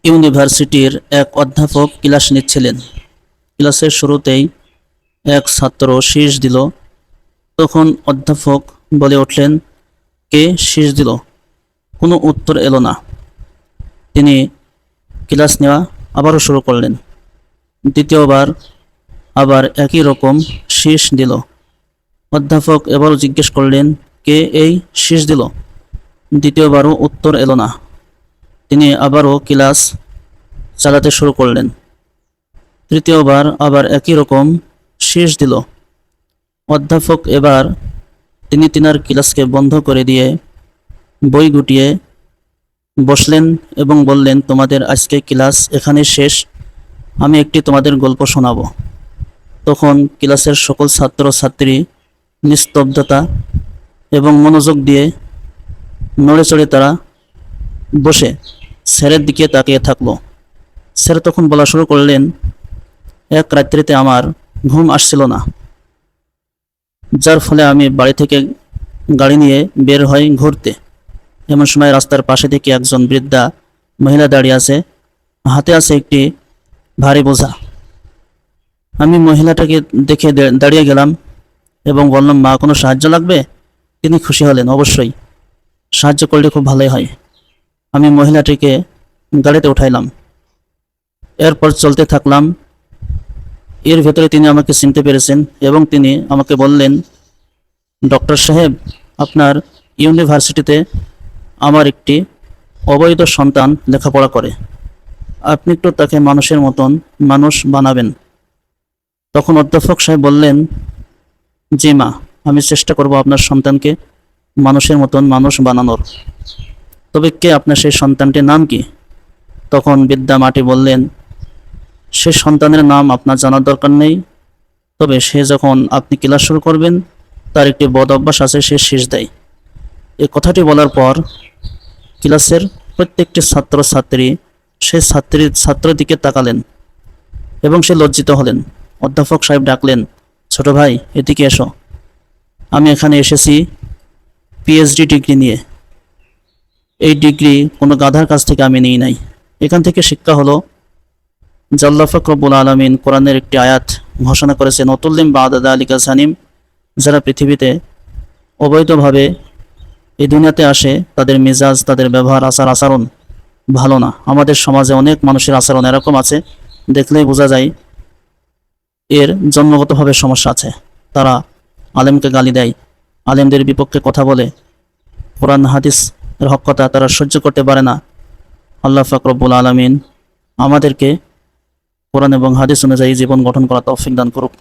ইউনিভার্সিটির এক অধ্যাপক ক্লাস নিচ্ছিলেন। ক্লাসের শুরুতেই এক ছাত্র শীষ দিল। তখন অধ্যাপক বলে উঠলেন, কে শীষ দিল? কোনো উত্তর এলো না। তিনি ক্লাস নেওয়া আবারও শুরু করলেন। দ্বিতীয়বার আবার একই রকম শীষ দিল। অধ্যাপক এবারও জিজ্ঞেস করলেন, কে এই শীষ দিল? দ্বিতীয়বারও উত্তর এলো না। তিনি আবারও ক্লাস চালাতে শুরু করলেন। তৃতীয়বার আবার একই রকম শীষ দিল। অধ্যাপক এবার তিনার ক্লাসকে বন্ধ করে দিয়ে বই গুটিয়ে বসলেন এবং বললেন, তোমাদের আজকে ক্লাস এখানে শেষ। আমি একটি তোমাদের গল্প শোনাব। তখন ক্লাসের সকল ছাত্র ছাত্রী নিস্তব্ধতা এবং মনোযোগ দিয়ে নড়ে চড়ে তারা বসে স্যারের দিকে তাকিয়ে থাকলো। স্যার তখন বলা শুরু করলেন, এক রাত্রিতে আমার ঘুম আসছিল না, যার ফলে আমি বাড়ি থেকে গাড়ি নিয়ে বের হই ঘুরতে। এমন সময় রাস্তার পাশে থেকে একজন বৃদ্ধা মহিলা দাঁড়িয়ে আছে, হাতে আছে একটি ভারী বোঝা। আমি মহিলাটাকে দেখে দাঁড়িয়ে গেলাম এবং বললাম, মা, কোনো সাহায্য লাগবে? তিনি খুশি হলেন, অবশ্যই, সাহায্য করলে খুব ভালোই হয়। আমি মহিলাটিকে গাড়িতে উঠাইলাম। এরপর চলতে থাকলাম। এর ভেতরে তিনি আমাকে চিনতে পেরেছেন এবং তিনি আমাকে বললেন, ডক্টর সাহেব, আপনার ইউনিভার্সিটিতে আমার একটি অবৈধ সন্তান লেখাপড়া করে। আপনি একটু তাকে মানুষের মতন মানুষ বানাবেন। তখন অধ্যাপক সাহেব বললেন, জি মা, আমি চেষ্টা করব আপনার সন্তানকে মানুষের মতন মানুষ বানানোর। তবে কে আপনার সেই সন্তানটির নাম কি? তখন বৃদ্ধা মাটি বললেন, সে সন্তানের নাম আপনার জানার দরকার নেই। তবে সে যখন আপনি ক্লাস শুরু করবেন, তার একটি বদ অভ্যাস আছে, সে শীষ দেয়। এই কথাটি বলার পর ক্লাসের প্রত্যেকটি ছাত্র ছাত্রী সেই ছাত্রের দিকে তাকালেন এবং সে লজ্জিত হলেন। অধ্যাপক সাহেব ডাকলেন, ছোট ভাই, এদিকে এসো। আমি এখানে এসেছি পিএইচডি ডিগ্রি নিয়ে। এই ডিগ্রি কোনো গাধার কাছ থেকে আমি নিই নাই। এখান থেকে শিক্ষা হলো, আল্লাহ পাক রব্বুল আলামিন কোরআনের একটি আয়াত ঘোষণা করেছেন, নতুল্লিম বাদা যালিকা জানিম। যারা পৃথিবীতে অবৈধভাবে এই দুনিয়াতে আসে, তাদের মেজাজ, তাদের ব্যবহার, আচরণ ভালো না। আমাদের সমাজে অনেক মানুষের আচরণ এরকম আছে, দেখলেই বোঝা যায় এর জন্মগতভাবে সমস্যা আছে। তারা আলেমকে গালি দেয়, আলেমদের বিপক্ষে কথা বলে, কোরআন হাদিস এর হক কথা তারা সহ্য করতে পারে না। আল্লাহ পাক রব্বুল আলামিন আমাদেরকে কোরআন এবং হাদিস অনুযায়ী জীবন গঠন করা তৌফিক দান করুক।